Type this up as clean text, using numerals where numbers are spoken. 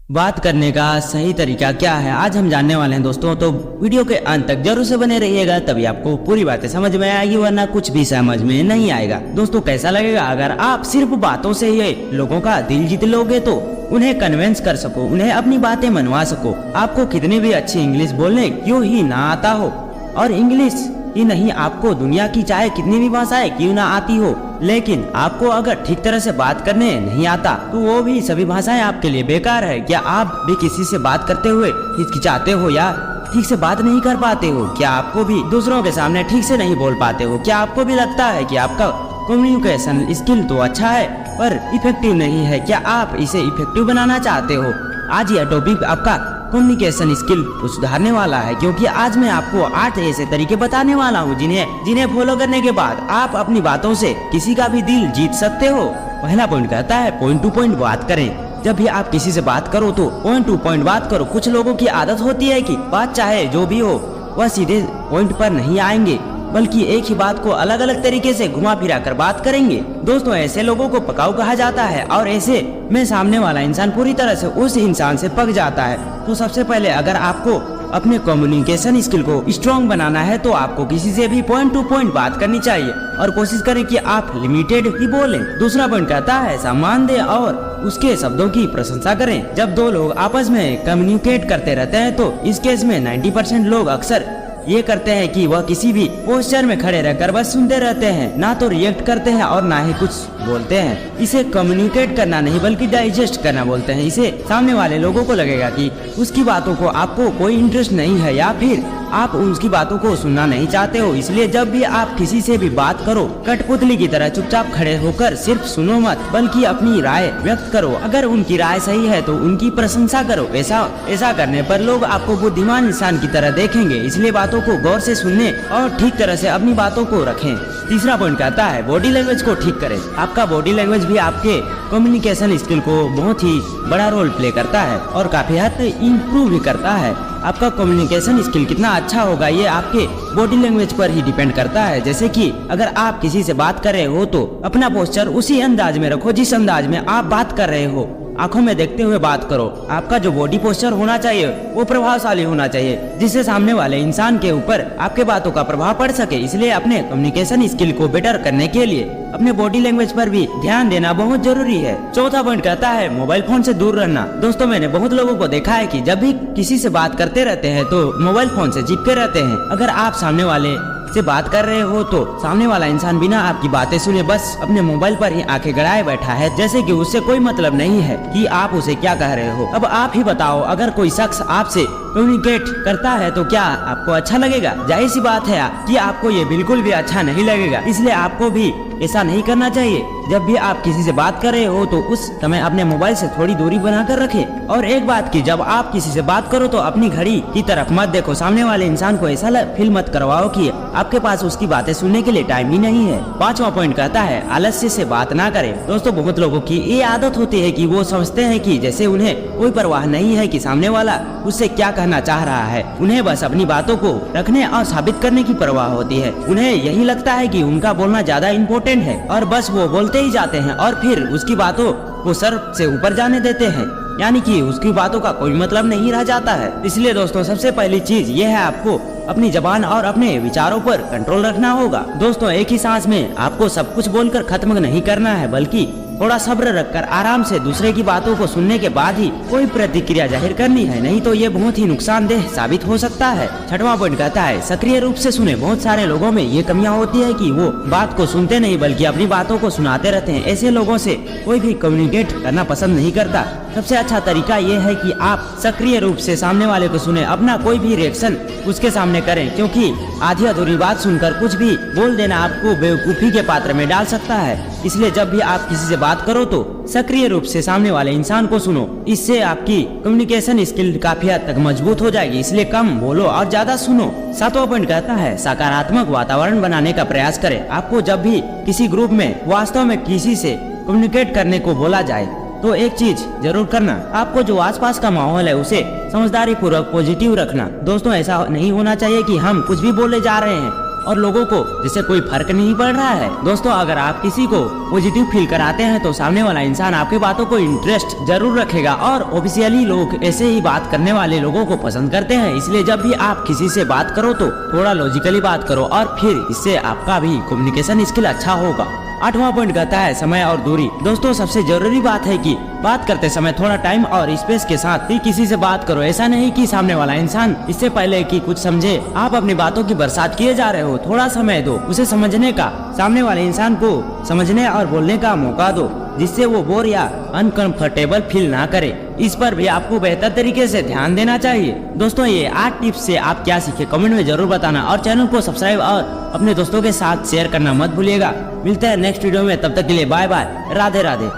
बात करने का सही तरीका क्या है, आज हम जानने वाले हैं दोस्तों। तो वीडियो के अंत तक जरूर से बने रहिएगा, तभी आपको पूरी बातें समझ में आएगी, वरना कुछ भी समझ में नहीं आएगा। दोस्तों कैसा लगेगा अगर आप सिर्फ बातों से ही लोगों का दिल जीत लोगे, तो उन्हें कन्विंस कर सको, उन्हें अपनी बातें मनवा सको। आपको कितनी भी अच्छी इंग्लिश बोलने क्यों ही ना आता हो, और इंग्लिश ही नहीं, आपको दुनिया की चाहे कितनी भी भाषाएं क्यों ना आती हो, लेकिन आपको अगर ठीक तरह से बात करने नहीं आता तो वो भी सभी भाषाएं आपके लिए बेकार है। क्या आप भी किसी से बात करते हुए हिचकिचाते हो या ठीक से बात नहीं कर पाते हो? क्या आपको भी दूसरों के सामने ठीक से नहीं बोल पाते हो? क्या आपको भी लगता है कि आपका कम्युनिकेशन स्किल तो अच्छा है पर इफेक्टिव नहीं है? क्या आप इसे इफेक्टिव बनाना चाहते हो? आज यह टॉपिक आपका कम्युनिकेशन स्किल को सुधारने वाला है, क्योंकि आज मैं आपको 8 ऐसे तरीके बताने वाला हूँ जिन्हें फॉलो करने के बाद आप अपनी बातों से किसी का भी दिल जीत सकते हो। पहला पॉइंट कहता है पॉइंट टू पॉइंट बात करें। जब भी आप किसी से बात करो तो पॉइंट टू पॉइंट बात करो। कुछ लोगों की आदत होती है कि बात चाहे जो भी हो वह सीधे पॉइंट पर नहीं आएंगे, बल्कि एक ही बात को अलग अलग तरीके से घुमा फिरा कर बात करेंगे। दोस्तों ऐसे लोगों को पकाऊ कहा जाता है, और ऐसे में सामने वाला इंसान पूरी तरह से उस इंसान से पक जाता है। तो सबसे पहले अगर आपको अपने कम्युनिकेशन स्किल को स्ट्रॉन्ग बनाना है तो आपको किसी से भी पॉइंट टू पॉइंट बात करनी चाहिए, और कोशिश करें कि आप लिमिटेड ही बोलें। दूसरा पॉइंट कहता है सम्मान दें और उसके शब्दों की प्रशंसा करें। जब दो लोग आपस में कम्युनिकेट करते रहते हैं तो इस केस में 90% लोग अक्सर ये करते हैं कि वह किसी भी पोस्चर में खड़े रहकर बस सुनते रहते हैं, ना तो रिएक्ट करते हैं और ना ही कुछ बोलते हैं। इसे कम्युनिकेट करना नहीं बल्कि डाइजेस्ट करना बोलते हैं। इसे सामने वाले लोगों को लगेगा कि उसकी बातों को आपको कोई इंटरेस्ट नहीं है, या फिर आप उसकी बातों को सुनना नहीं चाहते हो। इसलिए जब भी आप किसी से भी बात करो, कठपुतली की तरह चुपचाप खड़े होकर सिर्फ सुनो मत, बल्कि अपनी राय व्यक्त करो। अगर उनकी राय सही है तो उनकी प्रशंसा करो। ऐसा करने पर लोग आपको बुद्धिमान इंसान की तरह देखेंगे। इसलिए बातों को गौर से सुनने और ठीक तरह से अपनी बातों को रखें। तीसरा पॉइंट कहता है बॉडी लैंग्वेज को ठीक करें। आपका बॉडी लैंग्वेज भी आपके कम्युनिकेशन स्किल को बहुत ही बड़ा रोल प्ले करता है और काफी हद तक इम्प्रूव भी करता है। आपका कम्युनिकेशन स्किल कितना अच्छा होगा ये आपके बॉडी लैंग्वेज पर ही डिपेंड करता है। जैसे कि अगर आप किसी से बात कर रहे हो तो अपना पोस्चर उसी अंदाज में रखो जिस अंदाज में आप बात कर रहे हो। आंखों में देखते हुए बात करो। आपका जो बॉडी पोस्चर होना चाहिए वो प्रभावशाली होना चाहिए, जिससे सामने वाले इंसान के ऊपर आपके बातों का प्रभाव पड़ सके। इसलिए अपने कम्युनिकेशन स्किल को बेटर करने के लिए अपने बॉडी लैंग्वेज पर भी ध्यान देना बहुत जरूरी है। चौथा पॉइंट कहता है मोबाइल फोन से दूर रहना। दोस्तों मैंने बहुत लोगों को देखा है कि जब भी किसी से बात करते रहते हैं तो मोबाइल फोन से चिपके रहते हैं। अगर आप सामने वाले से बात कर रहे हो तो सामने वाला इंसान बिना आपकी बातें सुने बस अपने मोबाइल पर ही आंखें गड़ाए बैठा है, जैसे कि उससे कोई मतलब नहीं है कि आप उसे क्या कह रहे हो। अब आप ही बताओ, अगर कोई शख्स आपसे कम्युनिकेट करता है तो क्या आपको अच्छा लगेगा? जाहिर सी बात है कि आपको ये बिल्कुल भी अच्छा नहीं लगेगा। इसलिए आपको भी ऐसा नहीं करना चाहिए। जब भी आप किसी से बात कर रहे हो तो उस समय अपने मोबाइल से थोड़ी दूरी बनाकर रखें। और एक बात की, जब आप किसी से बात करो तो अपनी घड़ी की तरफ मत देखो। सामने वाले इंसान को ऐसा फील मत करवाओ कि आपके पास उसकी बातें सुनने के लिए टाइम ही नहीं है। पांचवा पॉइंट कहता है आलस्य से बात ना करें। दोस्तों बहुत लोगों की ये आदत होती है कि वो समझते हैं कि जैसे उन्हें कोई परवाह नहीं है कि सामने वाला उससे क्या कहना चाह रहा है। उन्हें बस अपनी बातों को रखने और साबित करने की परवाह होती है। उन्हें यही लगता है कि उनका बोलना ज्यादा इम्पोर्टेंट है और बस वो बोलते ही जाते हैं और फिर उसकी बातों को सर से ऊपर जाने देते हैं, यानी कि उसकी बातों का कोई मतलब नहीं रह जाता है। इसलिए दोस्तों सबसे पहली चीज ये है आपको अपनी जबान और अपने विचारों पर कंट्रोल रखना होगा। दोस्तों एक ही सांस में आपको सब कुछ बोलकर खत्म नहीं करना है, बल्कि थोड़ा सब्र रखकर आराम से दूसरे की बातों को सुनने के बाद ही कोई प्रतिक्रिया जाहिर करनी है, नहीं तो ये बहुत ही नुकसानदेह साबित हो सकता है। छठवां पॉइंट कहता है सक्रिय रूप से सुने। बहुत सारे लोगों में ये कमियां होती है कि वो बात को सुनते नहीं बल्कि अपनी बातों को सुनाते रहते हैं। ऐसे लोगों से कोई भी कम्युनिकेट करना पसंद नहीं करता। सबसे अच्छा तरीका ये है कि आप सक्रिय रूप से सामने वाले को सुने, अपना कोई भी रिएक्शन उसके सामने करें, क्योंकि आधी अधूरी बात सुनकर कुछ भी बोल देना आपको बेवकूफी के पात्र में डाल सकता है। इसलिए जब भी आप किसी से बात करो तो सक्रिय रूप से सामने वाले इंसान को सुनो। इससे आपकी कम्युनिकेशन स्किल काफी हद तक मजबूत हो जाएगी। इसलिए कम बोलो और ज्यादा सुनो। सातवां पॉइंट कहता है सकारात्मक वातावरण बनाने का प्रयास करें। आपको जब भी किसी ग्रुप में वास्तव में किसी से कम्युनिकेट करने को बोला जाए तो एक चीज जरूर करना, आपको जो आसपास का माहौल है उसे समझदारी पूर्वक पॉजिटिव रखना। दोस्तों ऐसा नहीं होना चाहिए कि हम कुछ भी बोले जा रहे हैं और लोगों को जिससे कोई फर्क नहीं पड़ रहा है। दोस्तों अगर आप किसी को पॉजिटिव फील कराते हैं तो सामने वाला इंसान आपकी बातों को इंटरेस्ट जरूर रखेगा और ऑफिशियली लोग ऐसे ही बात करने वाले लोगों को पसंद करते हैं। इसलिए जब भी आप किसी से बात करो तो थोड़ा लॉजिकली बात करो और फिर इससे आपका भी कम्युनिकेशन स्किल अच्छा होगा। 8वां पॉइंट कहता है समय और दूरी। दोस्तों सबसे जरूरी बात है कि बात करते समय थोड़ा टाइम और स्पेस के साथ ही किसी से बात करो। ऐसा नहीं कि सामने वाला इंसान इससे पहले कि कुछ समझे आप अपनी बातों की बरसात किए जा रहे हो। थोड़ा समय दो उसे समझने का, सामने वाले इंसान को समझने और बोलने का मौका दो जिससे वो बोर या अनकंफर्टेबल फील ना करे। इस पर भी आपको बेहतर तरीके से ध्यान देना चाहिए। दोस्तों ये 8 टिप्स से आप क्या सीखे कमेंट में जरूर बताना और चैनल को सब्सक्राइब और अपने दोस्तों के साथ शेयर करना मत भूलिएगा। मिलते हैं नेक्स्ट वीडियो में, तब तक के लिए बाय बाय, राधे राधे।